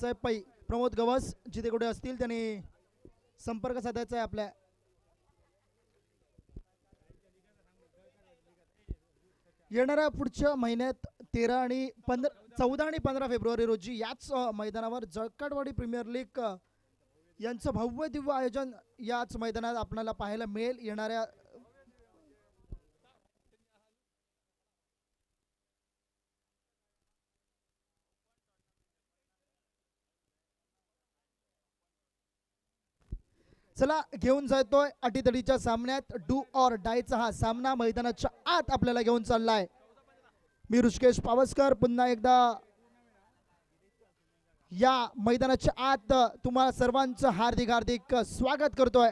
साधायचा आहे पै प्रमोद गवस जिथे कुठे असतील त्यांनी संपर्क साधायचा आहे आपल्या. येणाऱ्या पुढच्या महिन्यात 14 आणि 15 फेब्रुवारी रोजी याच मैदानावर जळकाटवाडी प्रीमियर लीग यांचं भव्य दिव्य आयोजन याच मैदानात आपल्याला पाहायला मिळेल. येणाऱ्या चला घेऊन जातोय अटीतडीच्या सामन्यात डू ऑर डायचा हा सामना मैदानाच्या आत आपल्याला घेऊन चाललाय. मी ऋषिकेश पावसकर पुन्हा एकदा या मैदानाच्या आत तुम्हाला सर्वांचं हार्दिक हार्दिक स्वागत करतोय.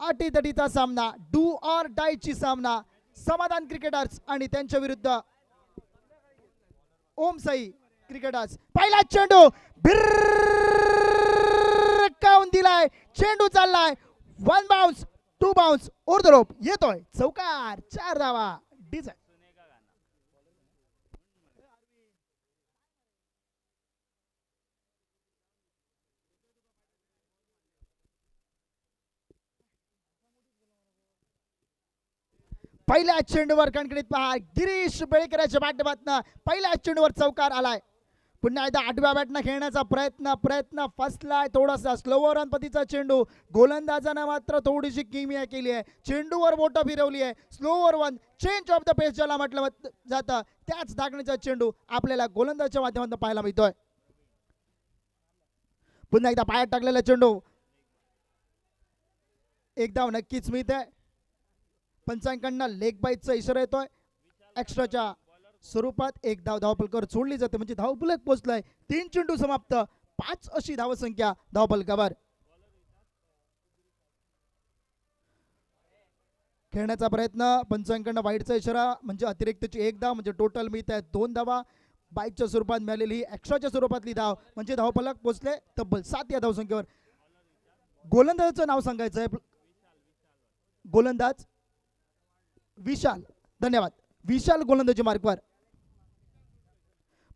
अटीतडीचा सामना डू ऑर डायची सामना समाधान क्रिकेटर्स आणि त्यांच्या विरुद्ध ओम साई क्रिकेटर्स. पहिला चेंडू भिरकावून दिलाय, चेंडू चाललाय, 1 bounce 2 bounce over the rope येतोय चौकार, 4 धावा डिझाईन. पहिल्या चेंडूवर कणकणीत पहा गिरीश बेळकेराच्या माध्यमातून पहिल्या चेंडूवर चौकार आलाय. पुन्हा एकदा आठव्या बॅटनं खेळण्याचा प्रयत्न फसलाय. थोडासा स्लोवर रन पतीचा चेंडू, गोलंदाजानं मात्र थोडीशी किमया केली आहे, चेंडूवर बोटं फिरवली आहे. Slower one change of the pace ज्याला म्हटलं जातं त्याच धागणीचा चेंडू आपल्याला गोलंदाजाच्या माध्यमातून पाहायला मिळतोय. पुन्हा एकदा पायात टाकलेला चेंडू, एक धाव नक्कीच मिळते. पंचांकडनं लेग बाईटचा इशारा येतोय. एक्स्ट्राच्या स्वरूपात एक धावफलकावर सोडली जाते म्हणजे धावफलक पोहोचलाय. 3 चेंडू समाप्त, 5 अशी धावसंख्या धावफलकावर. खेळण्याचा प्रयत्न, पंचांकडनं वाईटचा इशारा म्हणजे अतिरिक्तची 1 धाव म्हणजे टोटल मिळत आहे 2 धावा. बाईटच्या स्वरूपात मिळालेली एक्स्ट्राच्या स्वरूपातली धाव म्हणजे धावफलक पोहोचले तब्बल 7 या धावसंख्येवर. गोलंदाजाचं नाव सांगायचं आहे. गोलंदाज विशाल, धन्यवाद. विशाल गोलंदाजी मार्कवर.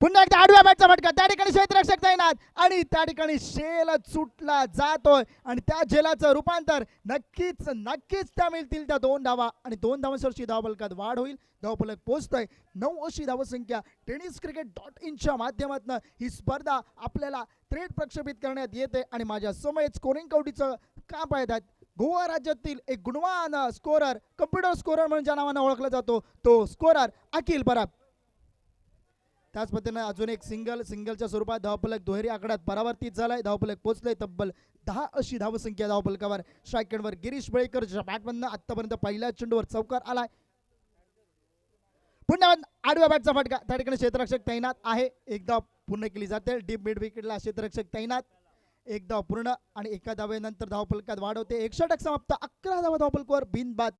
पुन्हा एकदा आडव्या बॅटचा फटका, त्या ठिकाणी क्षेत्ररक्षक तैनात आणि त्या ठिकाणी शेल सुटला जातोय आणि त्या झेलाचं रूपांतर नक्कीच त्या मिळतील त्या 2 धावा आणि 2 धावांवरची धावफलकात वाढ होईल. धावफलक पोहोचतोय 9 अशी धावसंख्या. tenniscricket.in च्या माध्यमातून ही स्पर्धा आपल्याला थेट प्रक्षेपित करण्यात येते आणि माझ्या समयेत स्कोरिंग कवटीचं काम पाहत आहेत. गोवा राज्यातील एक गुणवान स्कोरर, कम्प्युटर स्कोरर म्हणून ज्या नावाने ओळखला जातो तो स्कोरर अखिल परब. त्याच पद्धतीने अजून एक सिंगलच्या स्वरूपात धावफलक दुहेरी आकड्यात परावर्तित झालाय. धावफलक पोहोचले तब्बल 10 अशी धावसंख्या धावफलकावर. स्ट्राईकवर गिरीश बेळकर बॅटमधनं आतापर्यंत पहिल्या चेंडूवर चौकार आलाय. पुन्हा आडव्या बॅटचा फटका, त्या ठिकाणी क्षेत्ररक्षक तैनात आहे. एक धाव पूर्ण केली जाते. डीप मिड विकेटला क्षेत्ररक्षक तैनात. एक धाव पूर्ण आणि एका धावेनंतर धावफलकात वाढ होते. 1 षटक समाप्त, 11 धावा धावफलकावर बिनबाद.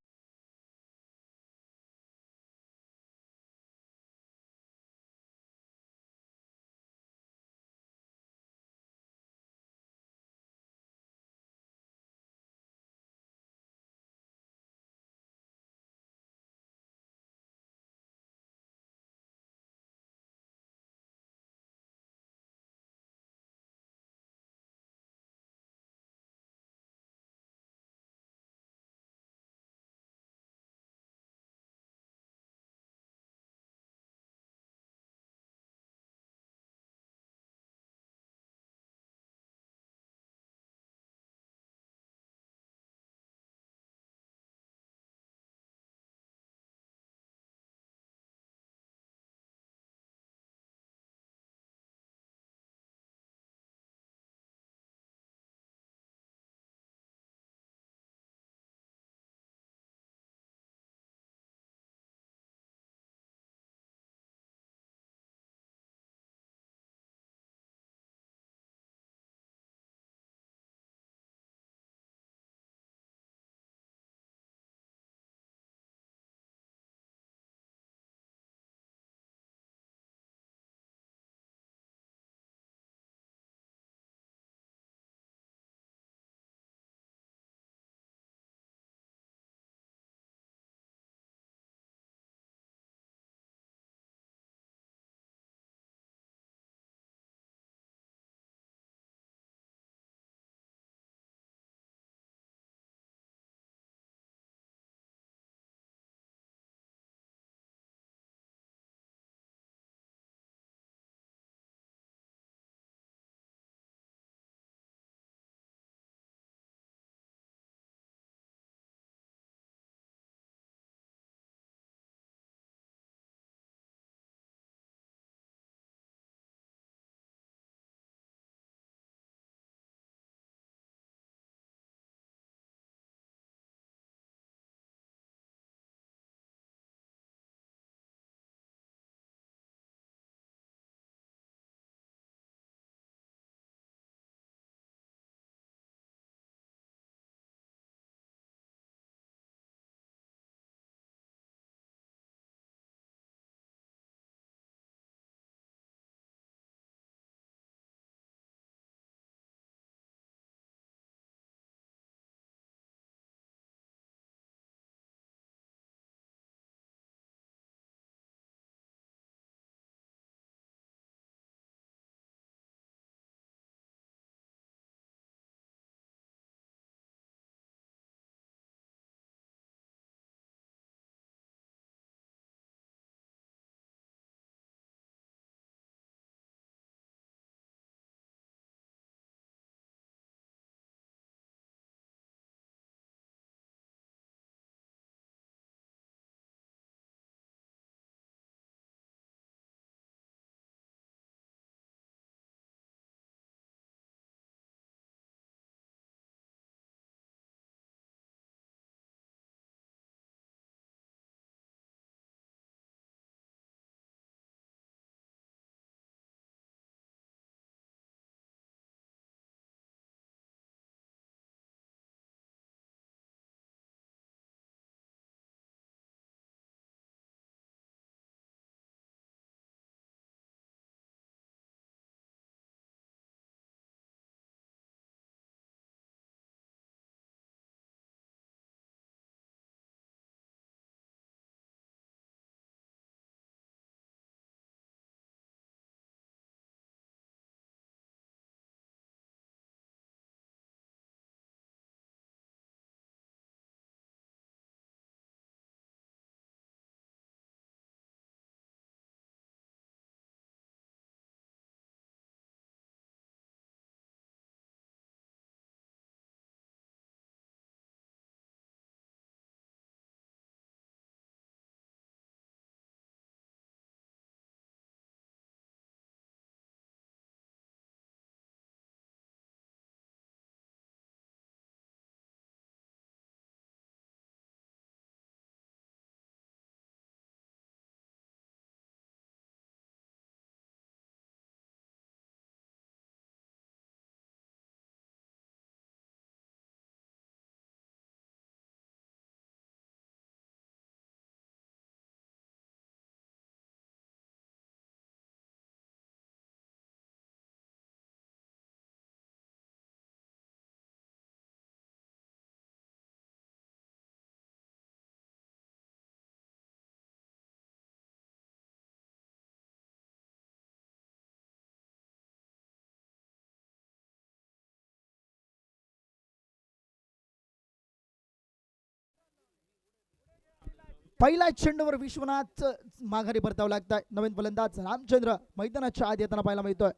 पहिल्या चेंडूवर विश्वनाथ माघारी परतावं लागतंय. नवीन फलंदाज रामचंद्र मैदानाच्या आत येताना पाहायला मिळतोय.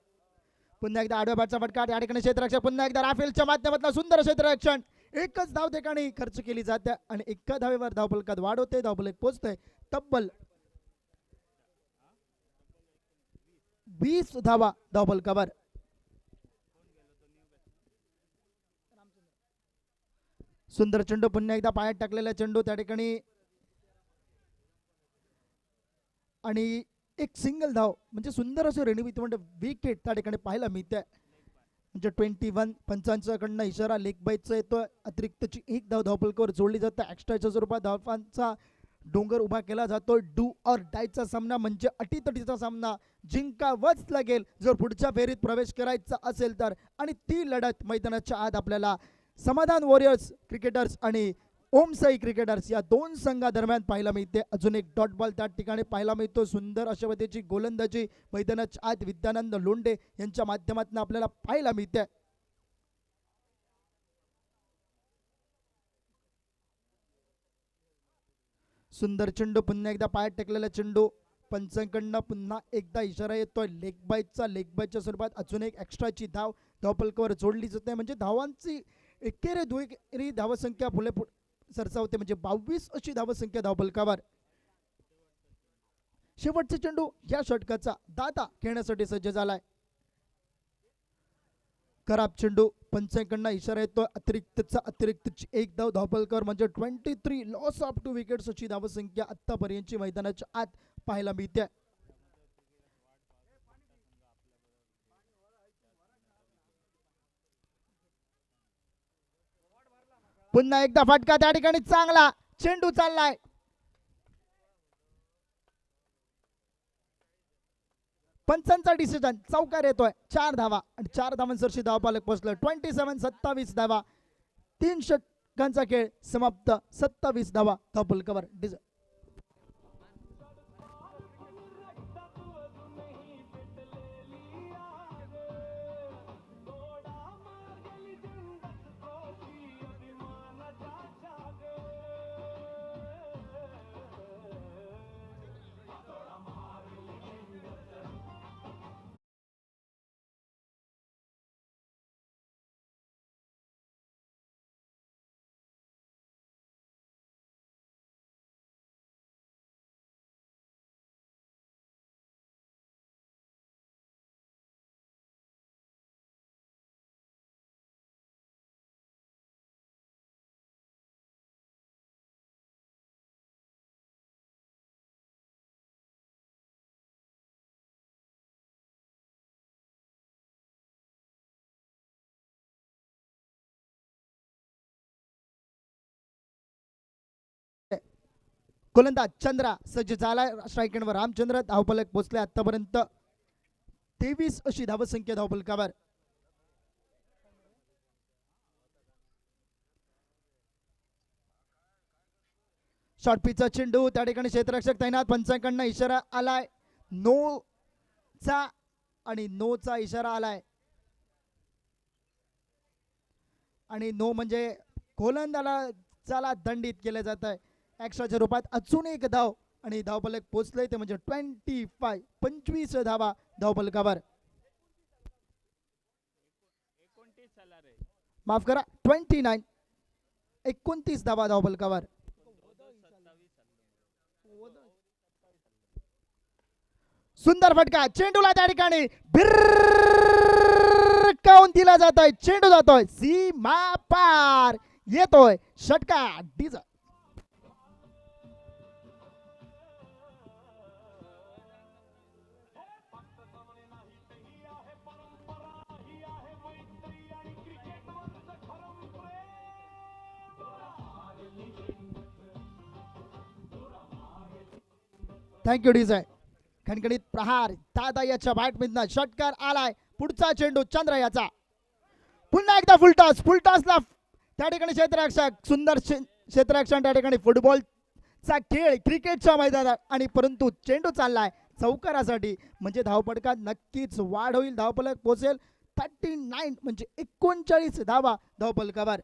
पुन्हा एकदा आडव्या बॅटचा फटका या ठिकाणी क्षेत्ररक्षक पुन्हा एकदा राफेलच्या माध्यमातून सुंदर क्षेत्ररक्षण. एकच धाव ठिकाणी खर्च केली जाते आणि एका धावेवर धावफलकात वाढ होते. धावफलक पोहोचतोय तब्बल 20 धावा धावफलकावर. सुंदर चेंडू पुन्हा एकदा पायात टाकलेला चेंडू त्या ठिकाणी आणि एक सिंगल धाव म्हणजे सुंदर असं रेणुवित म्हणजे विकेट त्या ठिकाणी पाहायला मिळते. म्हणजे 21 पंचांच्याकडनं इशारा लेग बाईचा येतोय. अतिरिक्तची एक धाव धावफलकावर जोडली जाते. एक्स्ट्राच्या स्वरूपात धावांचा डोंगर उभा केला जातो. डू ऑर डायचा सामना म्हणजे अटीतटीचा सामना जिंकावंच लागेल जर पुढच्या फेरीत प्रवेश करायचा असेल तर. आणि ती लढत मैदानाच्या आत आपल्याला समाधान वॉरियर्स क्रिकेटर्स आणि ओमसाई क्रिकेटर्स या दोन संघादरम्यान पाहायला मिळते. अजून एक डॉट बॉल त्या ठिकाणी पाहायला मिळतो. सुंदर अशा पद्धतीची गोलंदाजी मैदानाच्या आत विद्यानंद लोंढे यांच्या माध्यमातून आपल्याला पाहायला मिळते. सुंदर चेंडू पुन्हा एकदा पायात टेकलेला चेंडू पंचांकडनं पुन्हा एकदा इशारा येतोय लेग बाईच्या स्वरूपात अजून एक एक्स्ट्राची धाव धावफलकावर जोडली जाते. म्हणजे धावांची एकेरी दुहेरी धावसंख्या फुले सरसावते म्हणजे 22 अशी धावसंख्या धावफलकावर. शेवटचा चेंडू या षटकाचा दाता खेळण्यासाठी सज्ज झालाय. खराब चेंडू पंचांकडनं इशारा येतो. अतिरिक्तची एक धाव धावफलकावर म्हणजे 23 लॉस ऑफ 2 विकेट्स अशी धावसंख्या आतापर्यंतची मैदानाच्या आत पाहायला मिळते. पुन्हा एकदा फटका त्या ठिकाणी चांगला चेंडू चाललाय. पंचांचा डिसिजन चौकार येतोय. 4 धावा आणि 4 धावांसरशी धावफलक पोहोचलं. 27 धावा 3 षटकांचा खेळ समाप्त. 27 धावा धावफलकावर. गोलंदाज चंद्रा सज्ज झाला. स्ट्राईक एंडवर रामचंद्र. धावफलक पोहोचले आतापर्यंत 23 अशी धावसंख्या धावफलकावर. शॉर्ट पिचचा चेंडू त्या ठिकाणी क्षेत्ररक्षक तैनात. पंचांकडनं इशारा आलाय नो चा आणि नो चा इशारा आलाय आणि नो म्हणजे गोलंदाजाला दंडित केले जात आहे. एक्स्ट्राच्या रूपात अजून एक धाव आणि धावफलक पोहोचले ते म्हणजे 25 धावा धावफलकावर. माफ करा 29 धावा धावफलकावर. सुंदर फटका चेंडूला त्या ठिकाणी भिरकावून दिला जातोय. चेंडू जातोय सीमा पार. येतोय षटका डीज. Thank you DJ. खणखणीत प्रहार दादा याच्या बॅटमधनं षटकार आलाय. पुढचा चेंडू चंद्र याचा. पुन्हा एकदा फुलटॉसला त्या ठिकाणी क्षेत्ररक्षक. सुंदर क्षेत्ररक्षण त्या ठिकाणी. फुटबॉलचा खेळ क्रिकेटच्या मैदानात आणि परंतु चेंडू चाललाय चौकारासाठी म्हणजे धावपडकात नक्कीच वाढ होईल. धावफलक पोहोचेल 39 म्हणजे 39 धावा धावफलकावर.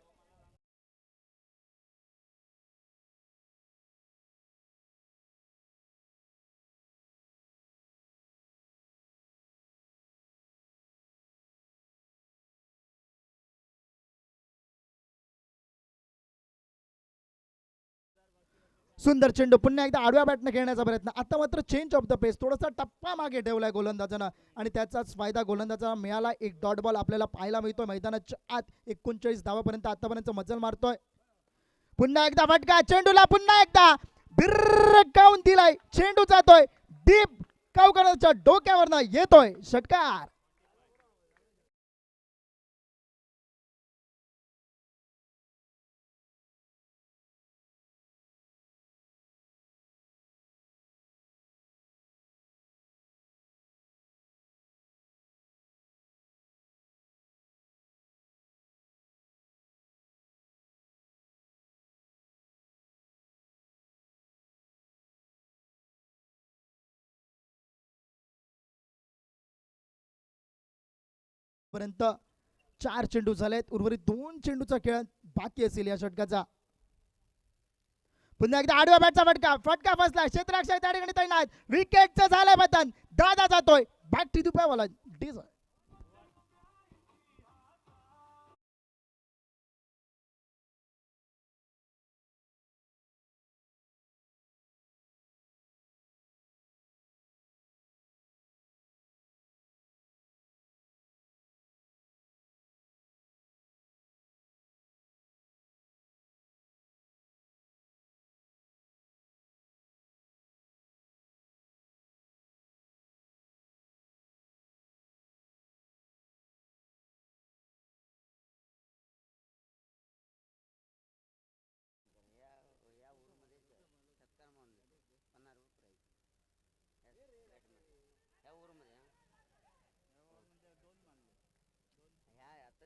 सुंदर चेंडू पुन्हा एकदा आडव्या बॅटने खेळण्याचा प्रयत्न. आता मात्र चेंज ऑफ द पेस, थोडासा टप्पा मागे ठेवलाय गोलंदाजानं आणि त्याचाच फायदा गोलंदाजाला मिळाला. एक डॉट बॉल आपल्याला पाहायला मिळतोय मैदानाच्या आत. 39 धावापर्यंत आतापर्यंत मजल मारतोय. पुन्हा एकदा फटका चेंडूला, पुन्हा एकदा बिरकावून दिलाय. चेंडू जातोय डीप, कावकरांच्या डोक्यावरनं येतोय षटकार. पर्यंत 4 चेंडू झालेत, उर्वरित 2 चेंडूचा खेळ बाकी असेल या षटकाचा. पुन्हा एकदा आडव्या बॅटचा फटका, फटका फसला. क्षेत्ररक्षक त्या ठिकाणी तैनात. विकेटचं झालंय बदन. दादा जातोय बॅक टू द बॉल.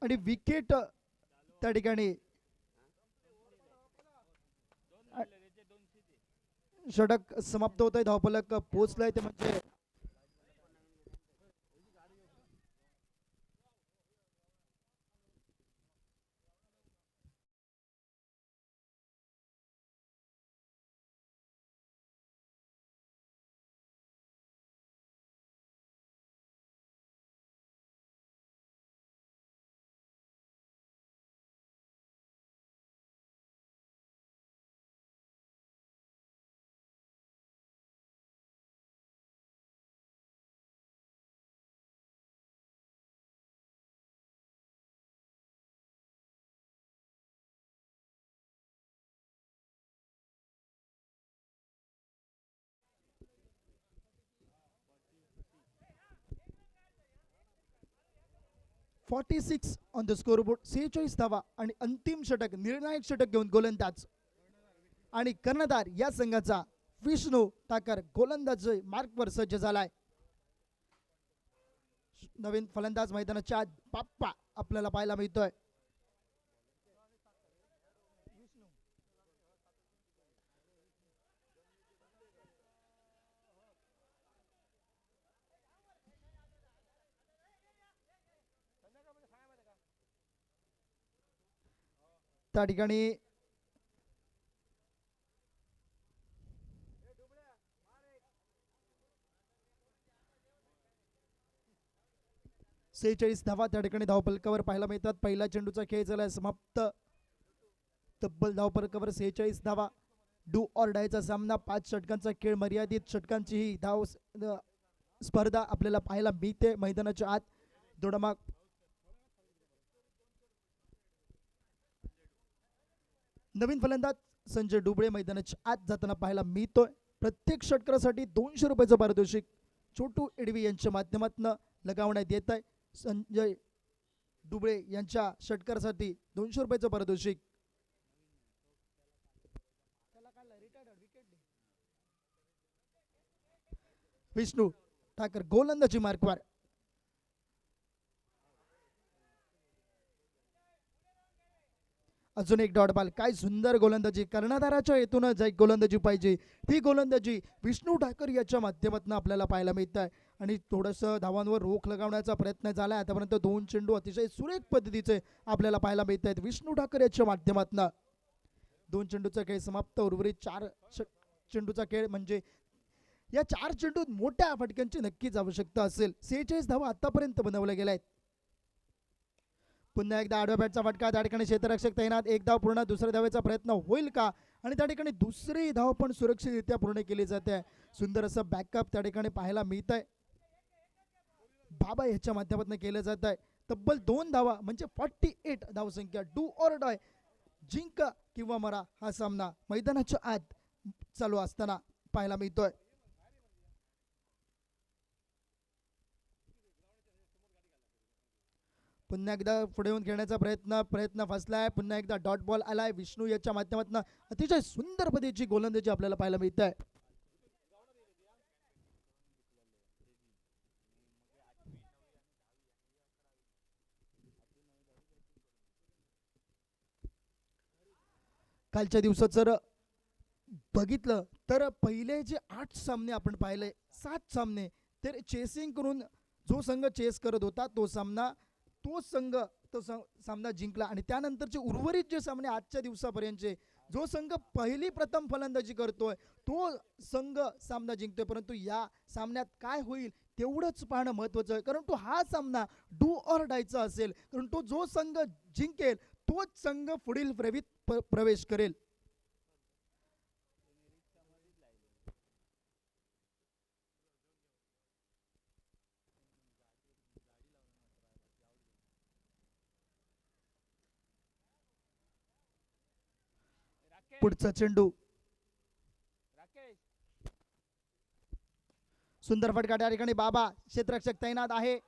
आणि विकेट त्या ठिकाणी षटक समाप्त होत आहे. धावफलक पोहोचलाय ते म्हणजे .46 ऑन द स्कोरबोर्ड. 46 धावा आणि अंतिम षटक, निर्णायक षटक घेऊन गोलंदाज आणि कर्णधार या संघाचा विष्णू ठाकर गोलंदाज मार्कवर सज्ज झालाय. नवीन फलंदाज मैदानाच्या आत बाप्पा आपल्याला पाहायला मिळतोय. त्या ठिकाणी सेहेचाळीस धावा त्या ठिकाणी धावफलकावर पाहायला मिळतात. पहिला चेंडूचा खेळ झाला समाप्त. तब्बल धावफलकावर 46 धावा. डू ऑर डायचा सामना. 5 षटकांचा खेळ, मर्यादित षटकांची ही धाव स्पर्धा आपल्याला पाहायला मिळते मैदानाच्या आत. दोडामाग नवीन फलंदाज संजय डुबळे मैदानाच्या आत जाताना पाहायला मिळतोय. प्रत्येक षटकारासाठी 200 रुपयाचं पारितोषिक छोटू एडवी यांच्या माध्यमातून लगावण्यात येत आहे. संजय डुबळे यांच्या षटकारासाठी 200 रुपयाचं पारितोषिक. विष्णू ठाकर गोलंदाजी मार्कवर. अजून एक डॉट बॉल. काय सुंदर गोलंदाजी, कर्णधाराच्या हेतून जी गोलंदाजी पाहिजे ती गोलंदाजी विष्णू ठाकर याच्या माध्यमातून आपल्याला पाहायला मिळत आहे. आणि थोडंसं धावांवर रोख लगावण्याचा प्रयत्न झाला. आतापर्यंत 2 चेंडू अतिशय सुरेख पद्धतीचे आपल्याला पाहायला मिळत आहेत विष्णू ठाकर याच्या माध्यमातून. 2 चेंडूचा खेळ समाप्त. उर्वरित 4 चेंडूचा खेळ म्हणजे या 4 चेंडूत मोठ्या फटक्यांची नक्कीच आवश्यकता असेल. 46 धावा आतापर्यंत बनवल्या गेल्या आहेत. पुन्हा एकदा आडव्या बॅटचा फटका, त्या ठिकाणी क्षेत्ररक्षक तैनात, एक धाव पूर्ण, दुसऱ्या धावेचा प्रयत्न होईल का, आणि त्या ठिकाणी दुसरी धाव पण सुरक्षितरित्या पूर्ण केली जाते. सुंदर असं बॅकअप त्या ठिकाणी पाहायला मिळत आहे, बाबा याच्या माध्यमातून केलं जात आहे. तब्बल 2 धावा म्हणजे 48 धावसंख्या, डू ऑर डाय, जिंका किंवा मरा हा सामना मैदानाच्या आत चालू असताना पाहायला मिळतोय. पुन्हा एकदा पुढे येऊन खेळण्याचा प्रयत्न फसलाय. पुन्हा एकदा डॉट बॉल आलाय. विष्णू याच्या माध्यमातून अतिशय सुंदर पद्धतीची गोलंदाजी आपल्याला पाहायला मिळत आहे. कालच्या दिवसात जर बघितलं तर पहिले जे 8 सामने आपण पाहिले, 7 सामने तर चेसिंग करून जो संघ चेस करत होता तो सामना, तो संघ सामना जिंकला. आणि त्यानंतरचे उर्वरित जे सामने आजच्या दिवसापर्यंतचे, जो संघ पहिली प्रथम फलंदाजी करतोय तो संघ सामना जिंकतोय. परंतु या सामन्यात काय होईल तेवढंच पाहणं महत्त्वाचं आहे, कारण तो हा सामना डू ऑर डायचा असेल, कारण तो जो संघ जिंकेल तोच संघ पुढील प्रवेश करेल. पुढचा चेंडू, सुंदर फटका, त्या ठिकाणी बाबा क्षेत्ररक्षक तैनात आहे,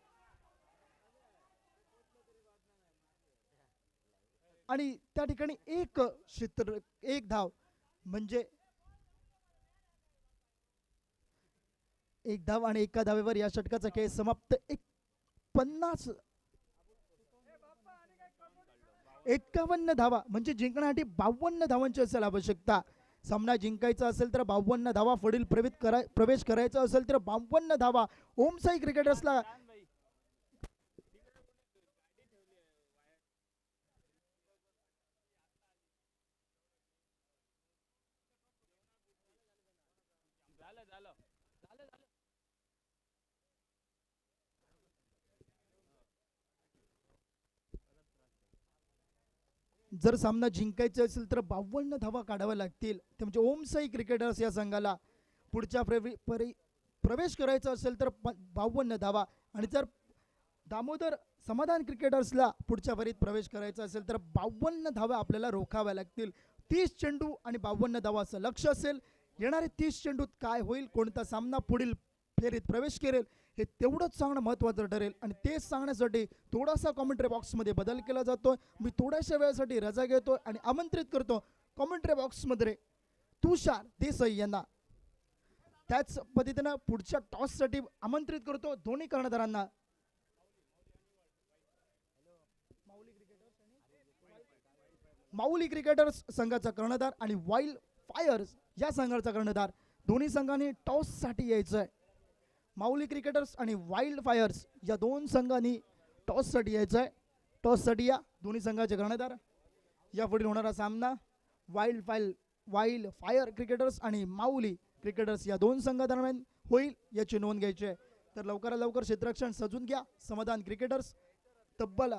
आणि त्या ठिकाणी एक धाव म्हणजे एक धाव आणि एका धावेवर या षटकाचा खेळ समाप्त. 51 धावा म्हणजे जिंकण्यासाठी 52 धावांची असेल आवश्यकता. सामना जिंकायचा असेल तर 52 धावा, पुढील प्रवेश करायचा असेल तर 52 धावा. ओमसाई क्रिकेटर्सला जर सामना जिंकायचा असेल तर 52 धावा काढाव्या लागतील. ते म्हणजे ओमसाई क्रिकेटर्स या संघाला पुढच्या प्रवेश करायचा असेल तर 52 धावा, आणि जर दामोदर समाधान क्रिकेटर्सला पुढच्या फरीत प्रवेश करायचा असेल तर 52 धावा आपल्याला रोखाव्या लागतील. 30 चेंडू आणि 52 धावा असं लक्ष असेल. येणारे 30 चेंडूत काय होईल, कोणता सामना पुढील फेरीत प्रवेश करेल हे तेवढंच सांगणं महत्त्वाचं ठरेल. आणि तेच सांगण्यासाठी थोडासा कॉमेंट्री बॉक्समध्ये बदल केला जातो. मी थोड्याशा वेळासाठी रजा घेतो आणि आमंत्रित करतो कॉमेंट्री बॉक्समध्ये तुषार देसाई यांना. त्याच पद्धतीनं पुढच्या टॉससाठी आमंत्रित करतो दोन्ही कर्णधारांना. माऊली क्रिकेटर्स संघाचा कर्णधार आणि वाईल्ड फायर्स या संघाचा कर्णधार, दोन्ही संघांनी टॉससाठी यायचं आहे. माऊली क्रिकेटर्स आणि वाईल्ड फायर्स या दोन संघांनी टॉससाठी यायचं आहे. टॉससाठी या दोन्ही संघाचे कर्णधार. यापुढील होणारा सामना वाईल्ड फायर क्रिकेटर्स आणि माऊली क्रिकेटर्स या दोन संघादरम्यान होईल, याची नोंद घ्यायची आहे. तर लवकरात लवकर क्षेत्ररक्षण सजून घ्या. समाधान क्रिकेटर्स तब्बल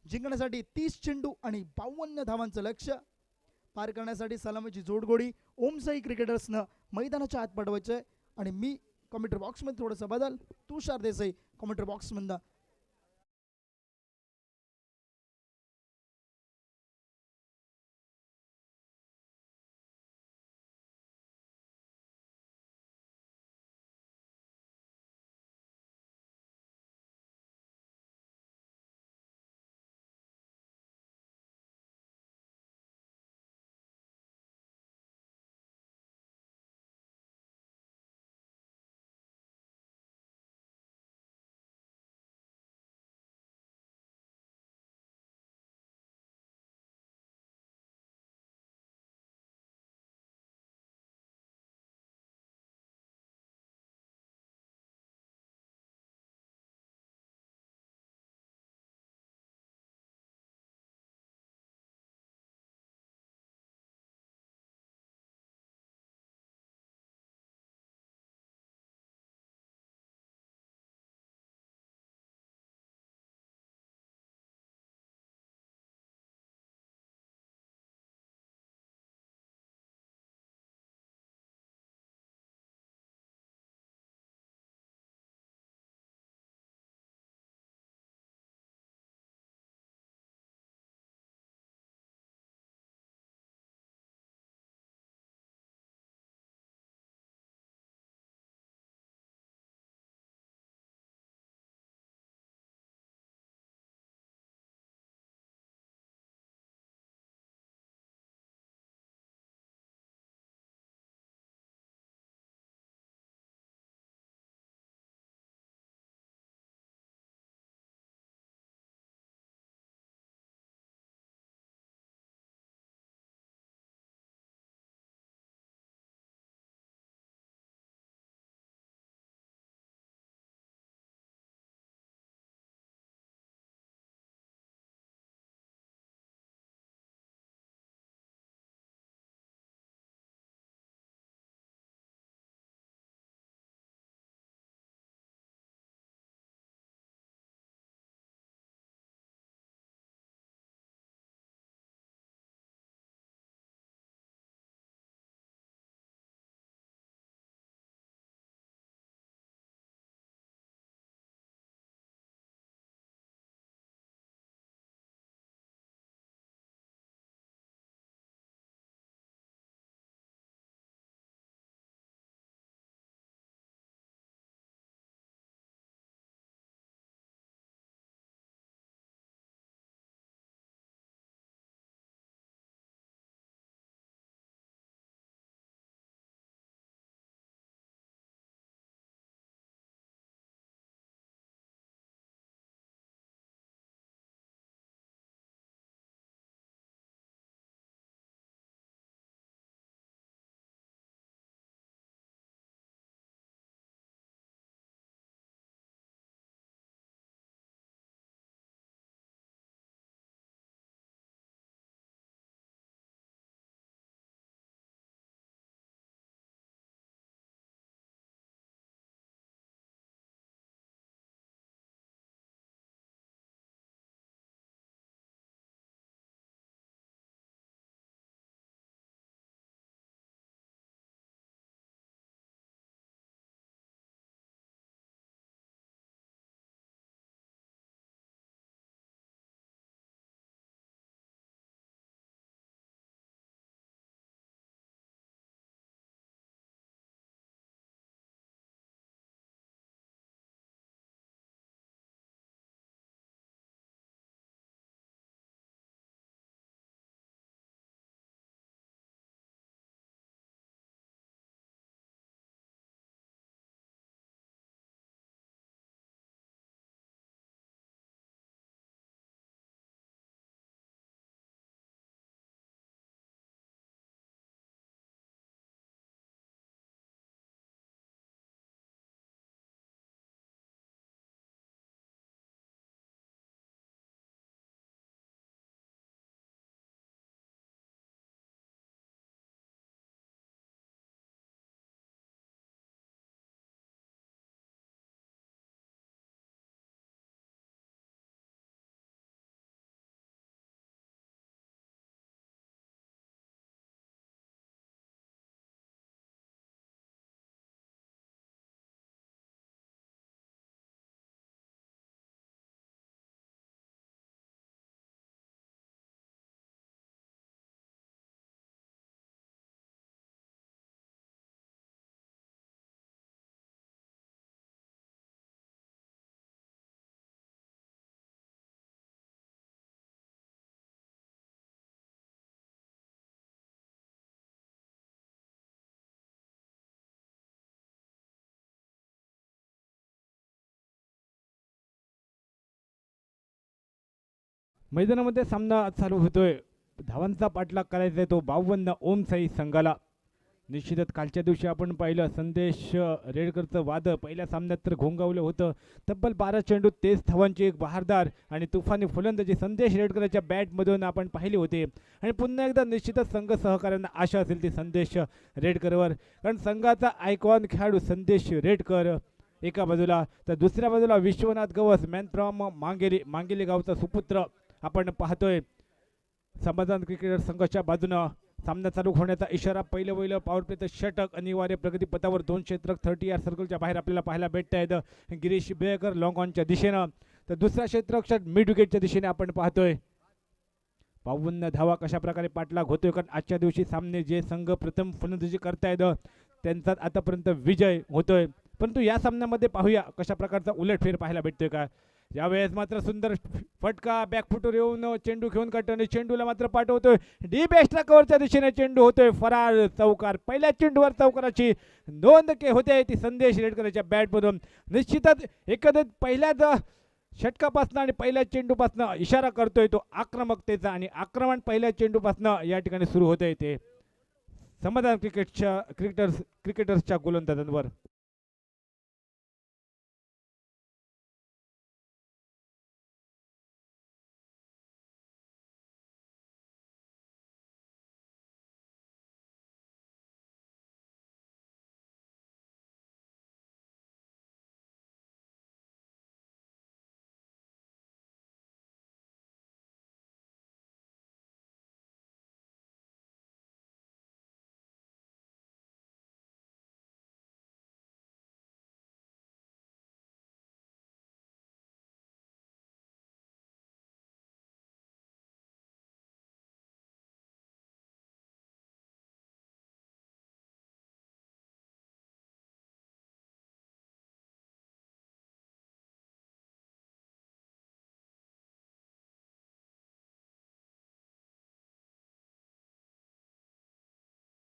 जिंकण्यासाठी 30 चेंडू आणि 52 धावांचं लक्ष्य पार करण्यासाठी सलामीची जोडगोडी ओमसाई क्रिकेटर्सनं मैदानाच्या आत पाठवायचं आहे. आणि मी कॉमेंट्री बॉक्समध्ये थोडंसं बदल, तुषार देसाई कॉमेंट्री बॉक्समधनं मैदानामध्ये सामना चालू होतोय. धावांचा पाठलाग करायचा आहे तो 52 ओम साई संघाला. निश्चितच कालच्या दिवशी आपण पाहिलं संदेश रेडकरचं वाद पहिल्या सामन्यात तर घोंगावलं होतं. तब्बल 12 चेंडू 23 धावांची एक बहारदार आणि तुफानी फलंदाजी संदेश रेडकरच्या बॅटमधून आपण पाहिली होती. आणि पुन्हा एकदा निश्चितच संघ सहकाऱ्यांना आशा असेल ती संदेश रेडकरवर, कारण संघाचा आयकॉन खेळाडू संदेश रेडकर एका बाजूला, तर दुसऱ्या बाजूला विश्वनाथ गवस मॅन फ्रॉम मांगेली गावचा सुपुत्र आपण पाहतोय. समाधान क्रिकेटर संघाच्या बाजूनं सामना चालू होण्याचा इशारा. पहिलं पॉवर प्लेचं षटक अनिवार्य प्रगतीपथावर 2 क्षेत्रक 30 यार्ड सर्कलच्या बाहेर आपल्याला पाहायला भेटत आहेत गिरीश बेळकर लॉंग ऑनच्या दिशेनं, तर दुसरा क्षेत्रक षट मिड विकेटच्या दिशेने आपण पाहतोय. 52 धावा कशा प्रकारे पाठलाग होतोय, कारण आजच्या दिवशी सामने जे संघ प्रथम फलंदाजी करतायत त्यांचा आतापर्यंत विजय होतोय. परंतु या सामन्यामध्ये पाहूया कशा प्रकारचा उलटफेर पाहायला भेटतोय का. यावेळेस मात्र सुंदर फटका बॅकफुटवर येऊन चेंडू घेऊन काढतो आणि चेंडूला मात्र पाठवतोय डीप एक्स्ट्रा कव्हरच्या दिशेने. चेंडू होतोय फरार चौकार. पहिल्या चेंडूवर चौकाराची नोंद होते ती संदेश रेडकरच्या बॅटमधून. निश्चितच एकंदरीत पहिल्याच षटकापासून आणि पहिल्या चेंडूपासून इशारा करतोय तो आक्रमकतेचा, आणि आक्रमण पहिल्या चेंडूपासून या ठिकाणी सुरू होतंय ते समाधान क्रिकेटर्सच्या गोलंदाजांवर.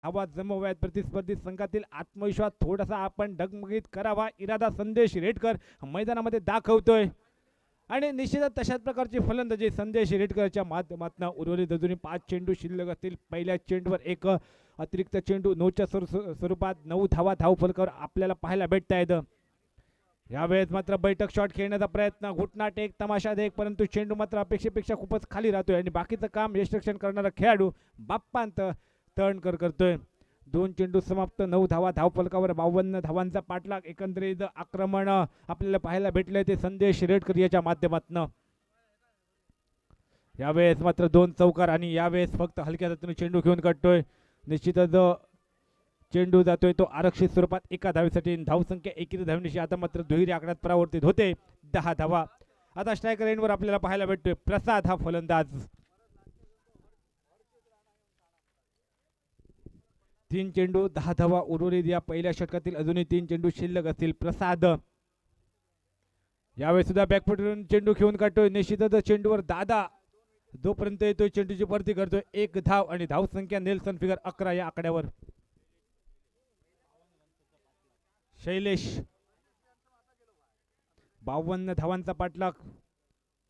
आवाज जमवायत प्रतिस्पर्धी संघातील आत्मविश्वास थोडासा आपण डगमगीत करावा इरादा संदेश रेडकर मैदानामध्ये दाखवतोय. आणि निश्चितच तशाच प्रकारची फलंदाजी संदेश रेडकरच्या माध्यमातून उर्वरित अजूनही 5 चेंडू शिल्लक असतील. पहिल्या चेंडूवर एक अतिरिक्त चेंडू 9च्या स्वरूपात 9 धावा धावफलकावर आपल्याला पाहायला भेटत आहेत. यावेळेस मात्र बैठक शॉट खेळण्याचा प्रयत्न, घुटना टेक तमाशा देख, परंतु चेंडू मात्र अपेक्षेपेक्षा खूपच खाली राहतोय आणि बाकीचं काम यशरक्षण करणारा खेळाडू बाप्पांत तळणकर करतोय. 2 चेंडू समाप्त, 9 धावा धावफलकावर, 52 धावांचा पाठलाग. एकंदरीत आक्रमण आपल्याला पाहायला भेटलंय ते संदेश रेडकर याच्या माध्यमातून. यावेळेस मात्र 2 चौकार आणि यावेळेस फक्त हलक्या हाताने चेंडू घेऊन काढतोय. निश्चितच चेंडू जातोय तो आरक्षित स्वरूपात एका धावेसाठी. धावसंख्या एकेरी धावेनिशी आता मात्र दुहेरी आकड्यात परावर्तित होते. 10 धावा. आता स्ट्रायकर एंडवर आपल्याला पाहायला भेटतोय प्रसाद हा फलंदाज. 3 चेंडू 10 धावा उर्वरित या पहिल्या षटकातील. अजूनही 3 चेंडू शिल्लक असतील. प्रसाद यावेळी सुद्धा बॅकफुटवरून चेंडू घेऊन काढतोय. निश्चितच चेंडूवर दादा जोपर्यंत येतोय चेंडूची भरती करतोय. 1 धाव आणि धावसंख्या नेल्सन फिगर 11 या आकड्यावर. शैलेश 52 धावांचा पाठलाग,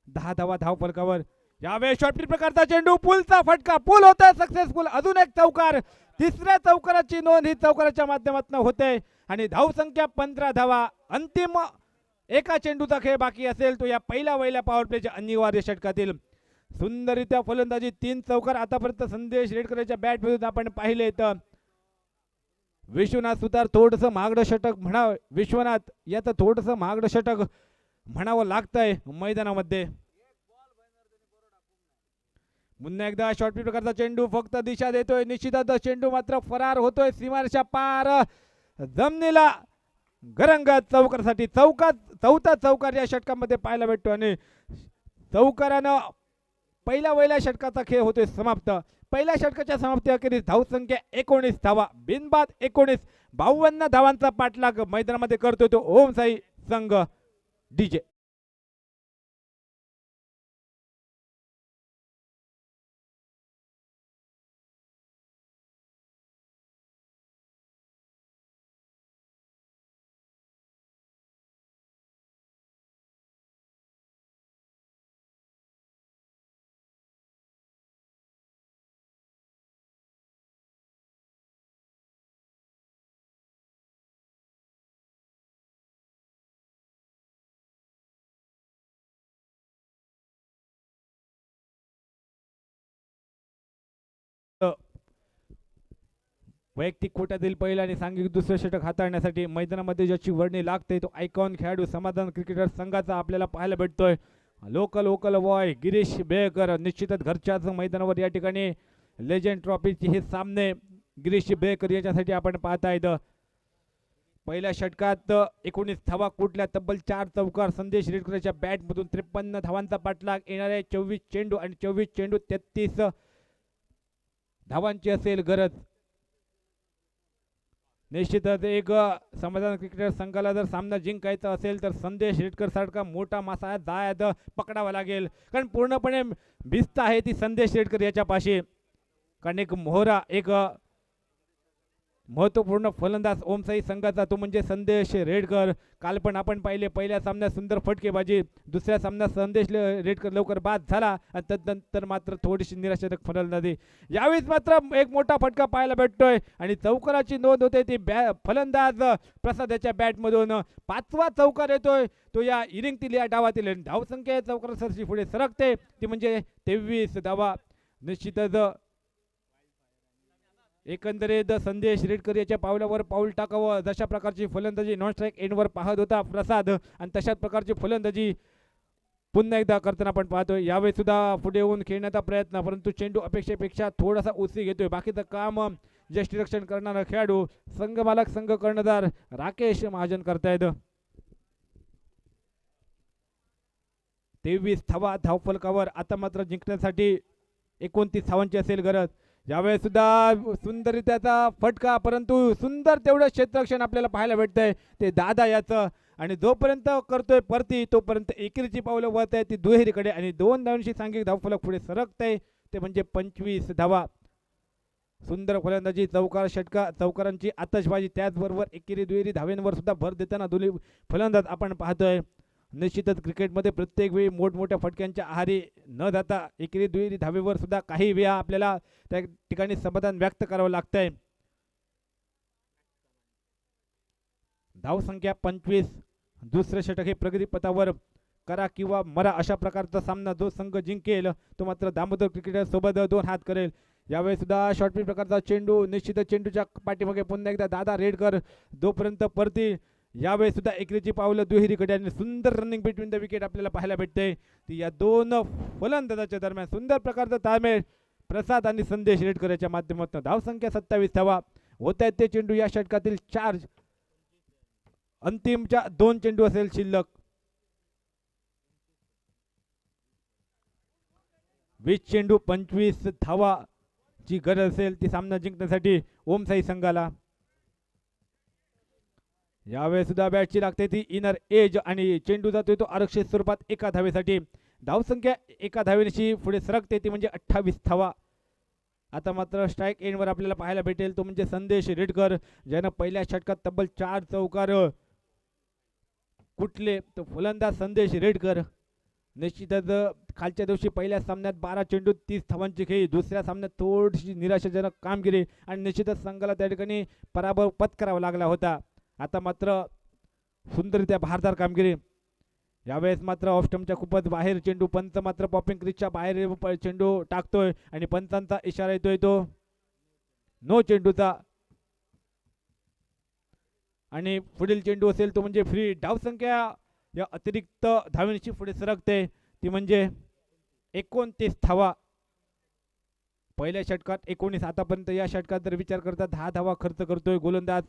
10 धावा धाव फलकावर. यावेळेस शॉर्ट प्रकारचा चेंडू, पुलचा फटका, पुल होता सक्सेसफुल. अजून एक चौकार, तिसऱ्या चौकाराची नोंद ही चौकाराच्या माध्यमातून होते आणि धावसंख्या 15 धावा. अंतिम एका चेंडूचा खेळ बाकी असेल तो या पहिल्या पॉवर प्लेच्या अनिवार्य षटकातील. सुंदररित्या फलंदाजी, 3 चौकार आतापर्यंत संदेश रेडकरच्या बॅट मधून आपण पाहिले. तर विश्वनाथ सुतार थोडंसं महागडं षटक म्हणावं, विश्वनाथ याचं थोडंसं महागडं षटक म्हणावं लागतंय मैदानामध्ये. पुन्हा एकदा शॉर्ट प्रकारचा चेंडू, फक्त दिशा देतोय. निश्चितच चेंडू मात्र फरार होतोय सीमारेषा पार. जमनीला गरंगत चौकारासाठी चौथा चौकार या षटकामध्ये पाहायला भेटतो आणि चौकारानं पहिल्या षटकाचा खेळ होतोय समाप्त. पहिल्या षटकाच्या समाप्ती अखेरीस धावसंख्या 19 धावा, बिनबाद 19. 52 धावांचा पाठलाग मैदानामध्ये करतोय तो ओम साई संघ डीजे. वैयक्तिक कोट्यातील पहिला आणि सांघिक दुसरं षटक हाताळण्यासाठी मैदानामध्ये ज्याची वर्णी लागते तो आयकॉन खेळाडू समाधान क्रिकेटर संघाचा आपल्याला पाहायला भेटतोय. लोकल बॉय गिरीश बेकर निश्चितच घरच्याच मैदानावर या ठिकाणी लेजंड ट्रॉफीचे हे सामने गिरीश बेकर याच्यासाठी आपण पाहतायत. पहिल्या षटकात 19 धावा कुठल्या तब्बल 4 चौकार संदेश रेडकरच्या बॅटमधून 53 धावांचा पाठलाग येणारे 24 चेंडू आणि 24 चेंडू 33 धावांची असेल गरज. निश्चितच एक समाधान क्रिकेटर संघाला जर सामना जिंकायचा असेल तर संदेश रेडकर सारखा मोठा मासा जायद पकडावा लागेल, कारण पूर्णपणे भिस्त आहे ती संदेश रेडकर याच्यापाशी. कारण एक मोहरा एक महत्वपूर्ण फलंदाज ओमसाई संघाचा तो म्हणजे संदेश रेडकर. काल पण आपण पाहिले पहिल्या सामन्यात सुंदर फटकेबाजी, दुसऱ्या सामन्यात संदेश रेडकर लवकर बाद झाला आणि तदनंतर मात्र थोडीशी निराशाजनक फलंदाजी. यावेळेस मात्र एक मोठा फटका पाहायला भेटतोय आणि चौकाराची नोंद होते ती फलंदाज प्रसाद याच्या बॅटमधून. 5वा चौकार येतोय तो या इनिंगतील या डावातील. धावसंख्या चौकारासाठी पुढे सरकते ती म्हणजे 23 धावा. निश्चितच एकंदरीत संदेश रेडकर याच्या पावलावर पाऊल टाकावं जशा प्रकारची फलंदाजी नॉन स्ट्राईक एंडवर पाहत होता प्रसाद आणि तशाच प्रकारची फलंदाजी पुन्हा एकदा करताना आपण पाहतोय. यावेळी सुद्धा पुढे येऊन खेळण्याचा प्रयत्न, परंतु चेंडू अपेक्षेपेक्षा थोडासा उशी घेतोय. बाकीचं काम यष्टीरक्षण करणारा खेळाडू संघ मालक संघ कर्णधार राकेश महाजन करतायत. 23 धावा धावफलकावर. आता मात्र जिंकण्यासाठी 29 धावांची असेल गरज. यावेळेस सुद्धा सुंदर त्याचा फटका, परंतु सुंदर तेवढं क्षेत्ररक्षण आपल्याला पाहायला भेटतंय ते दादा याचं. आणि जोपर्यंत करतोय परती तोपर्यंत एकेरीची पावलं वळत आहे ती दुहेरीकडे आणि 2 धावांशी सांघिक धावफलक पुढे सरकतंय ते म्हणजे 25 धावा. सुंदर फलंदाजी, चौकार षटका, चौकारांची आतषबाजी, त्याचबरोबर एकेरी दुहेरी धावेंवर सुद्धा भर देताना दोन्ही फलंदाज आपण पाहतोय. निश्चितच क्रिकेटमध्ये प्रत्येक वेळी मोठमोठ्या फटक्यांच्या आहारी न जाता एकेरी दुहेरी धावेवर सुद्धा काही वेळा आपल्याला त्या ठिकाणी समाधान व्यक्त करावं लागतंय. धावसंख्या 25. दुसरे षटक हे प्रगती पथावर करा किंवा मरा अशा प्रकारचा सामना जो संघ जिंकेल तो मात्र दामोदर क्रिकेटर सोबत 2 हात करेल. यावेळी सुद्धा शॉर्टपिच प्रकारचा चेंडू, निश्चितच चेंडूच्या पाठीमागे पुन्हा एकदा दादा रेडकर जोपर्यंत परती. यावेळी सुद्धा एकेरीची पावलं दुहेरीकडे आणि सुंदर रनिंग बिटवीन द विकेट आपल्याला पाहायला भेटते ती या 2 फलंदाजाच्या दरम्यान. सुंदर प्रकारचा ताळमेळ प्रसाद आणि संदेश रेडकर याच्या माध्यमातून. धावसंख्या 27 धावा होत आहेत ते चेंडू या षटकातील 4. अंतिमच्या 2 चेंडू असेल शिल्लक. 20 चेंडू 25 धावा ची गरज असेल ती सामना जिंकण्यासाठी ओमसाई संघाला. यावेळेस सुद्धा बॅटची लागते ती इनर एज आणि चेंडू जातोय तो आरक्षित स्वरूपात एका धावेसाठी. धावसंख्या एका धावेशी पुढे सरकते ती म्हणजे 28 धावा. आता मात्र स्ट्राईक एंडवर आपल्याला पाहायला भेटेल तो म्हणजे संदेश रेडकर ज्यानं पहिल्या षटकात तब्बल 4 चौकार कुठले तो फलंदाज संदेश रेडकर. निश्चितच कालच्या दिवशी पहिल्या सामन्यात 12 चेंडू 30 धावांची खेळी, दुसऱ्या सामन्यात थोडीशी निराशाजनक कामगिरी आणि निश्चितच संघाला त्या ठिकाणी पराभव पत्करावा लागला होता. आता मात्र सुंदररित्या भारदार कामगिरी. यावेळेस मात्र ऑफ स्टंपच्या खूपच बाहेर चेंडू, पंच मात्र पॉपिंग क्रीजच्या बाहेर चेंडू टाकतोय आणि पंचांचा इशारा येतोय तो नो चेंडूचा. आणि पुढील चेंडू असेल तो म्हणजे फ्री. धावसंख्या या अतिरिक्त धावेंची पुढे सरकते ती म्हणजे 29 धावा. पहिल्या षटकात 19, आतापर्यंत या षटकात जर विचार करता 10 धावा खर्च करतोय गोलंदाज.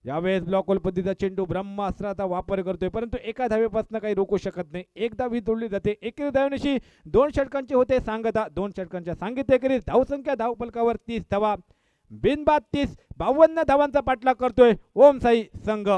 यावेळेस ब्लॉक पद्धतीचा चेंडू ब्रह्मास्त्राचा वापर करतोय, परंतु एका धावेपासून काही रोखू शकत नाही. एक धावी तोडली जाते. एकेरी धावेनिशी 2 षटकांची होते सांगता. 2 षटकांच्या सांगित एकेरीत धावसंख्या धावफलकावर 30 धावा. बिनबाद 30, 52 धावांचा पाठलाग करतोय ओमसाई संघ.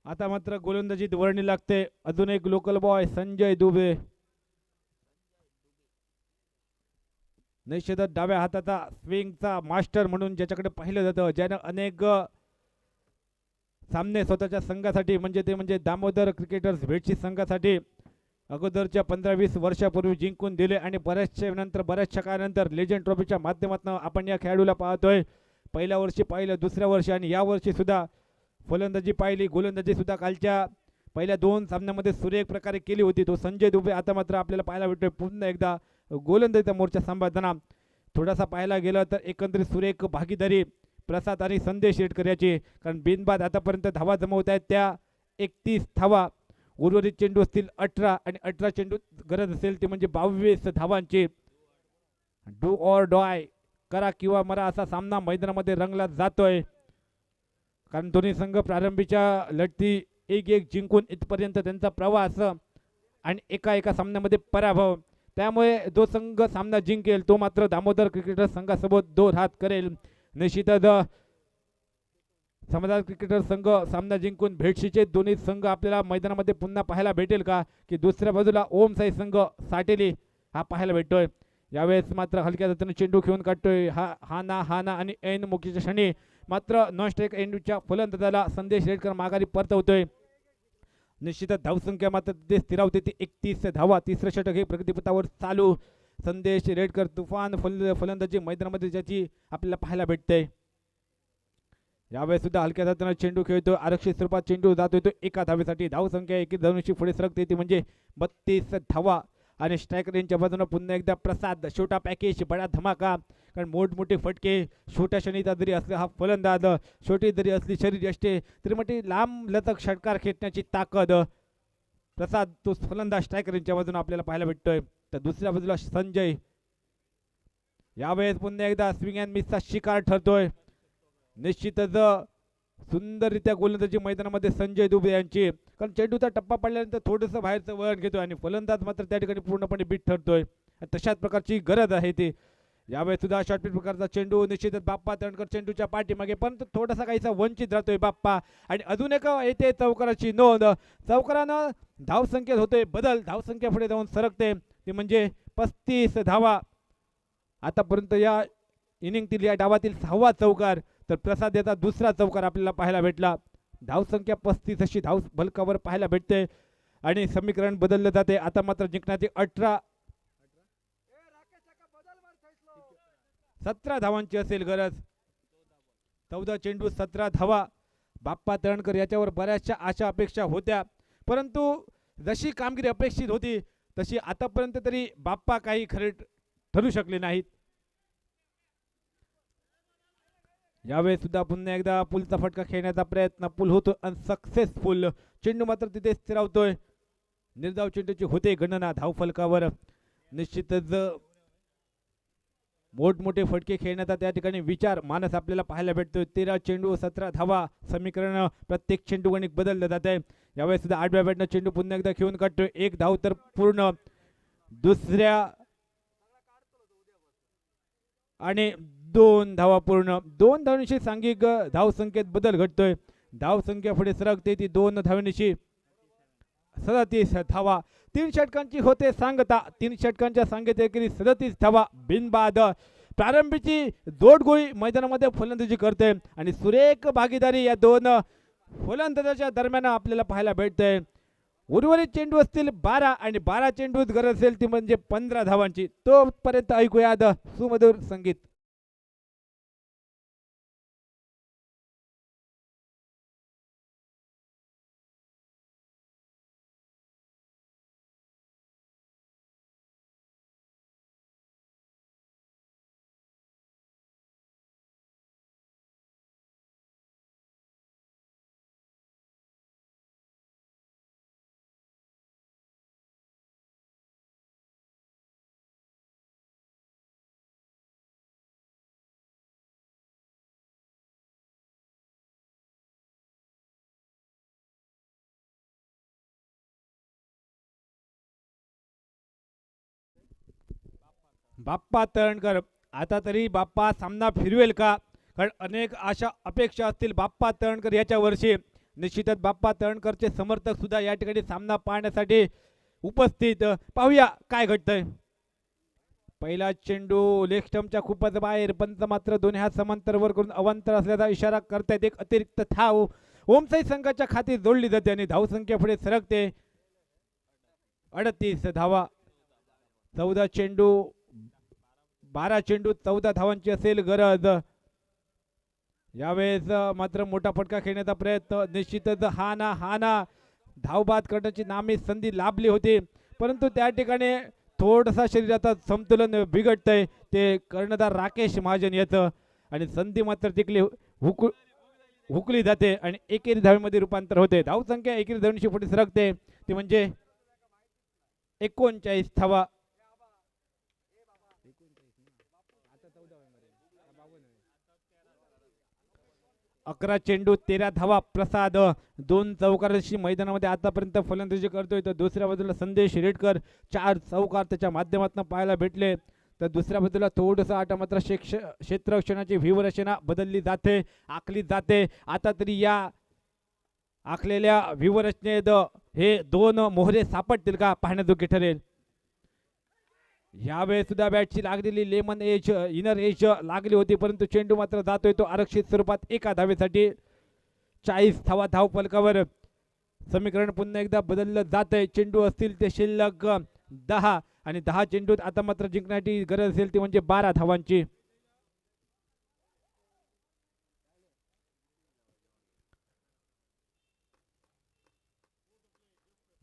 आता मात्र गोलंदाजीत वर्णी लागते अजून एक लोकल बॉय संजय दुबे. निश्चितच डाव्या हाताचा स्विंगचा मास्टर म्हणून ज्याच्याकडे पाहिलं जातं, ज्यानं अनेक सामने स्वतःच्या संघासाठी म्हणजे दामोदर क्रिकेटर्स भेटची संघासाठी अगोदरच्या 15-20 वर्षापूर्वी जिंकून दिले आणि बऱ्याचशा काळानंतर लेजंड ट्रॉफीच्या माध्यमातून आपण या खेळाडूला पाहतोय. पहिल्या वर्षी पाहिलं, दुसऱ्या वर्षी आणि या वर्षी सुद्धा फलंदाजी पाहिली, गोलंदाजी सुद्धा कालच्या पहिल्या 2 सामन्यामध्ये सुरेख प्रकारे केली होती. तो संजय दुबे आता मात्र आपल्याला पाहायला भेटतोय पुन्हा एकदा गोलंदाजीचा मोर्चा सांभाळताना. थोडासा पाहायला गेलं तर एकंदरीत सुरेख भागीदारी प्रसाद आणि संदेश येटकर याची, कारण बिनबाद आतापर्यंत धावा जमवत आहेत त्या 31 धावा. उर्वरित चेंडू असतील 18 आणि 18 चेंडू गरज असेल ती म्हणजे 22 धावांची. डू ऑर डाय, करा किंवा मरा असा सामना मैदानामध्ये रंगला जातोय, कारण दोन्ही संघ प्रारंभीच्या लढती 1-1 जिंकून इथपर्यंत त्यांचा प्रवास आणि एका सामन्यामध्ये पराभव. त्यामुळे जो संघ सामना जिंकेल तो मात्र दामोदर क्रिकेटर संघासोबत 2 हात करेल. निश्चितच समाधान क्रिकेटर संघ सामना जिंकून भेटशीचे दोन्ही संघ आपल्याला मैदानामध्ये पुन्हा पाहायला भेटेल का, की दुसऱ्या बाजूला ओम साई संघ साटेली हा पाहायला भेटतोय. यावेळेस मात्र हलक्या जातीने चेंडू खेळून काढतोय हा ना आणि ऐन मुकीच्या क्षणी मात्र नॉन स्ट्राईक एंडच्या फलंदाजाला संदेश रेडकर माघारी परतवतोय. निश्चितच धावसंख्या मात्र तिथे स्थिरावते ती 31 धावा. तिसरं षटक हे प्रगतीपथावर चालू. संदेश रेडकर तुफान फलंदाजी मैदानामध्ये ज्याची आपल्याला पाहायला भेटते. यावेळेस सुद्धा हलक्या जाताना चेंडू खेळतोय, आरक्षित स्वरूपात चेंडू जातोय तो एका धावेसाठी. धावसंख्या 1 धावेची पुढे सरकते ती म्हणजे 32 धावा. आणि स्ट्रायकर यांच्या बाजूने पुन्हा एकदा प्रसाद, छोटा पॅकेज बडा धमाका, कारण मोठमोठे फटके छोट्या शनीचा जरी असले हा फलंदाज, छोटी जरी असली शरीर असते तरी मोठी लांब लचक षटकार खेचण्याची ताकद प्रसाद तो फलंदाज स्ट्रायकर यांच्या बाजूने आपल्याला पाहायला भेटतोय. तर दुसऱ्या बाजूला संजय यावेळेस पुन्हा एकदा स्विंग अँड मिसचा शिकार ठरतोय. निश्चितच सुंदररित्या गोलंदाजी मैदानामध्ये संजय दुबे यांची, कारण चेंडूचा टप्पा पडल्यानंतर थोडंसं बाहेरचं वळण घेतोय आणि फलंदाज मात्र त्या ठिकाणी पूर्णपणे बीट ठरतोय. तशाच प्रकारची गरज आहे ती. यावेळेस सुद्धा शॉर्टपिच प्रकारचा चेंडू निश्चितच बाप्पा तळणकर चेंडूच्या पाठीमागे, परंतु थोडासा काहीसा वंचित राहतोय बाप्पा. आणि अजून एक येते चौकाराची नोंद. चौकारानं धावसंख्येत होतोय बदल, धावसंख्या पुढे जाऊन सरकते ती म्हणजे 35 धावा. आतापर्यंत या इनिंगतील या डावातील 6वा चौकार, तर प्रसाद याचा दुसरा चौकार आपल्याला पाहायला भेटला. धावसंख्या 35 अशी धाव भलकावर पाहायला भेटते आणि समीकरण बदललं जाते. आता मात्र जिंकण्याची 17 धावांची असेल गरज. 14 चेंडू 17 धावा. बाप्पा तळणकर याच्यावर बऱ्याचशा आशा अपेक्षा होत्या, परंतु जशी कामगिरी अपेक्षित होती तशी आतापर्यंत तरी बाप्पा काही खरे ठरू शकले नाहीत. यावेळेस सुद्धा पुन्हा एकदा पुलचा फटका खेळण्याचा प्रयत्न, पुल होतो अनसक्सेसफुल. चेंडू मात्र तिथे स्थिरावतोय. निर्धाव चेंडूची होते गणना धावफलकावर. निश्चितच मोठमोठे फटके खेळण्याचा त्या ठिकाणी विचार मानस आपल्याला पाहायला भेटतोय. 13 चेंडू 17 धावा. समीकरण प्रत्येक चेंडू गणित बदललं जात आहे. यावेळेस सुद्धा 8व्या बॅटनं चेंडू पुन्हा एकदा खेळून काढतोय. 1 धाव तर पूर्ण. दुसऱ्या आणि 2 धावा पूर्ण. 2 धावांशी सांघिक धावसंख्येत बदल घडतोय. धावसंख्या पुढे सरकते ती 2 धावांशी 37 धावा. 3 षटकांची होते सांगता. 3 षटकांच्या सांगते एकेरी 37 धावा बिनबाद. प्रारंभीची जोडगोळी मैदानामध्ये फलंदाजी करते आणि सुरेख भागीदारी या 2 फलंदाजाच्या दरम्यान आपल्याला पाहायला भेटते. उर्वरित चेंडू असतील 12 आणि 12 चेंडूच गरज असेल ती म्हणजे 15 धावांची. तोपर्यंत ऐकूया सुमधुर संगीत. बाप्पा तळणकर, आता तरी बाप्पा सामना फिरवेल का, कारण अनेक आशा अपेक्षा असतील बाप्पा तळणकर याच्या वर्षी. निश्चितच बाप्पा तळणकरचे समर्थक सुद्धा या ठिकाणी सामना पाहण्यासाठी उपस्थित. पाहूया काय घडतंय. पहिला चेंडू लेग स्टंपच्या खूपच बाहेर, पंच मात्र दोन्ही हात समांतरवर करून अवांतर असल्याचा इशारा करतायत. एक अतिरिक्त धाव ओमसाई संघाच्या खाती जोडली जाते आणि धावसंख्या पुढे सरकते. 38 धावा. 14 चेंडू 12 चेंडू 14 धावांची असेल गरज. यावेळेस मात्र मोठा फटका खेळण्याचा प्रयत्न. निश्चितच हा ना धावबाद करण्याची नामी संधी लाभली होती, परंतु त्या ठिकाणी थोडासा शरीराचा संतुलन बिघडतंय. ते कर्णधार राकेश महाजन याचं, आणि संधी मात्र तिकली हुकली जाते आणि एकेरी धावेमध्ये रूपांतर होते. धावसंख्या एकेरी धावणीशी पुढे सरकते, ती म्हणजे 39 धावा. 11 चेंडू 13 धावा. प्रसाद 2 चौकारांशी मैदानामध्ये आतापर्यंत फलंदाजी करतोय. तर दुसऱ्या बाजूला संदेश रेडकर 4 चौकार त्याच्या माध्यमातून पाहायला भेटले. तर दुसऱ्या बाजूला थोडंसं आटा मात्र क्षेत्ररक्षणाची व्यूहरचना बदलली जाते, आखली जाते. आता तरी या आखलेल्या व्यूहरचनेत हे 2 मोहरे सापडतील का पाहण्याजोगे ठरेल. यावेळेस सुद्धा बॅटची लागलेली लेमन एज इनर एज लागली होती, परंतु चेंडू मात्र जातोय तो आरक्षित स्वरूपात एका धावेसाठी. 40 धावा धाव फलकावर. समीकरण पुन्हा एकदा बदललं जातंय. चेंडू असतील ते शिल्लक 10 आणि 10 चेंडूत आता मात्र जिंकण्याची गरज असेल ती म्हणजे 12 धावांची.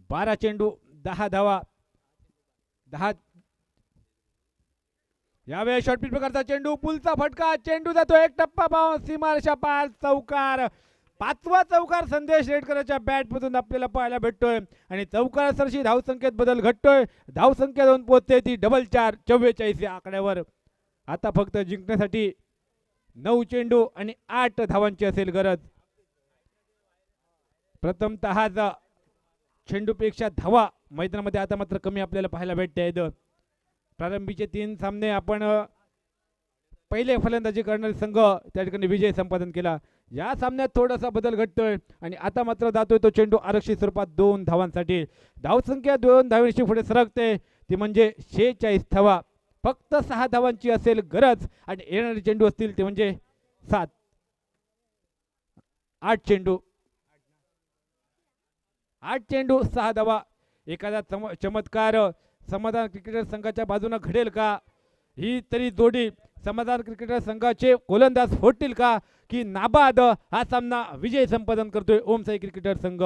बारा चेंडू 10 धावा. 10 यावेळी शॉर्ट पिच प्रकारचा चेंडू, पुलचा फटका, चेंडू जातो एक टप्पा पाव सीमारेषा पार. चौकार. 5वा चौकार संदेश रेडकरच्या बॅट मधून आपल्याला पाहायला भेटतोय आणि चौकारासरशी धावसंख्येत बदल घडतोय. धावसंख्या 2 पोहोचते ती 4 44 या आकड्यावर. आता फक्त जिंकण्यासाठी 9 चेंडू आणि 8 धावांची असेल गरज. प्रथमतः चेंडूपेक्षा धावा मैदानामध्ये आता मात्र कमी आपल्याला पाहायला भेटते आहेत. प्रारंभीचे 3 सामने आपण पहिले फलंदाजी करणारे संघ त्या ठिकाणी विजय संपादन केला. या सामन्यात थोडासा बदल घडतोय आणि आता मात्र जातोय तो चेंडू आरक्षित स्वरूपात 2 धावांसाठी. धावसंख्या 2 धावांशी पुढे सरकते, ती म्हणजे 46 धावा. फक्त 6 धावांची असेल गरज आणि येणारे चेंडू असतील ते म्हणजे 7. 8 चेंडू 6 धावा. एखादा चमत्कार समाधान क्रिकेटर संघाच्या बाजूने घडेल का? ही तरी जोडी समाधान क्रिकेटर संघाचे गोलंदाज फोडतील का, की नाबाद हा सामना विजय संपादन करतोय ओमसाई क्रिकेटर संघ.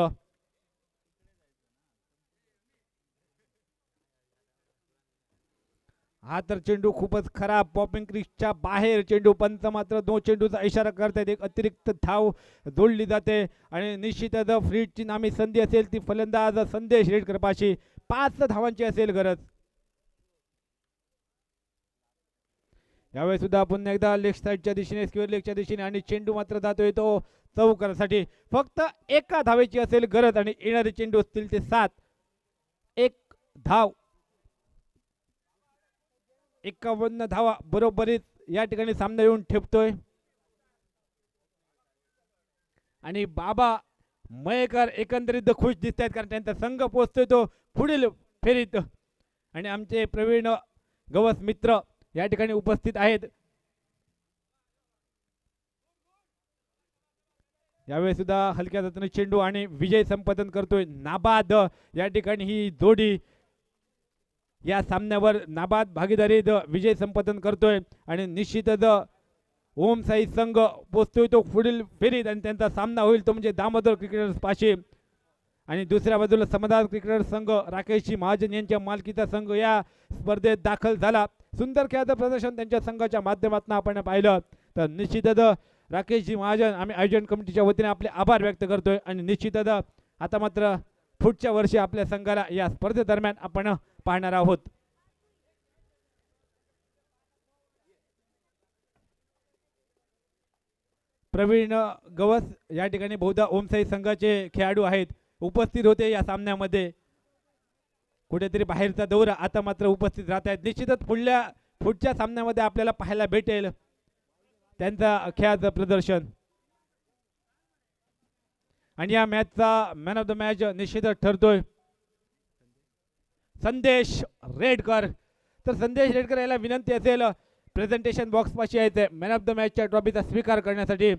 हा तर चेंडू खूपच खराब, पॉपिंग क्रीजच्या बाहेर चेंडू. पंच मात्र 2 चेंडूचा इशारा करतायत. एक अतिरिक्त धाव जोडली जाते आणि निश्चितच फ्रीडची नामी संधी असेल ती फलंदाज संदेश रेडकर पाशी. 5 धावांची असेल गरज. यावेळी सुद्धा पुन्हा एकदा लेग साईडच्या दिशेने स्क्वेअर लेगच्या दिशेने आणि चेंडू मात्र जातोय तो चौकारासाठी. फक्त एका धावेची असेल गरज आणि येणारे चेंडू असतील ते 7. 1 धाव. 51 धावा बरोबरीत या ठिकाणी सामना येऊन ठेपतोय आणि बाबा मयेकर एकंदरीत खुश दिसत आहेत, कारण त्यांचा संघ पोहोचतोय तो पुढील फेरीत आणि आमचे प्रवीण गवस मित्र या ठिकाणी उपस्थित आहेत. यावेळी सुद्धा हलक्या जातीने चेंडू आणि विजय संपादन करतोय नाबाद. या ठिकाणी ही जोडी या सामन्यावर नाबाद भागीदारीत विजय संपादन करतोय आणि निश्चितच ओमसाई संघ पोचतोय तो पुढील फेरीत आणि त्यांचा सामना होईल तो म्हणजे दामोदर क्रिकेटर्स पाशी. आणि दुसऱ्या बाजूला समाधान क्रिकेटर संघ राकेशजी महाजन यांच्या मालकीचा संघ या स्पर्धेत दाखल झाला. सुंदर खेळाचं प्रदर्शन त्यांच्या संघाच्या माध्यमातून आपण पाहिलं. तर निश्चितच राकेशजी महाजन आम्ही आयोजन कमिटीच्या वतीने आपले आभार व्यक्त करतोय आणि निश्चितच आता मात्र पुढच्या वर्षी आपल्या संघाला या स्पर्धेदरम्यान आपण पाहणार आहोत. प्रवीण गवस या ठिकाणी बहुधा ओमसाई संघाचे खेळाडू आहेत, उपस्थित होते या सामन्यामध्ये. कुठेतरी बाहेरचा दौरा आता मात्र उपस्थित राहत आहेत. निश्चितच पुढच्या सामन्यामध्ये आपल्याला पाहायला भेटेल त्यांचा खेळाचं प्रदर्शन. आणि या मॅचचा मॅन ऑफ द मॅच निश्चितच ठरतोय संदेश रेडकर. तर संदेश रेडकर याला विनंती असेल प्रेझेंटेशन बॉक्स पाशी यायचंय मॅन ऑफ द मॅचच्या ट्रॉफीचा स्वीकार करण्यासाठी.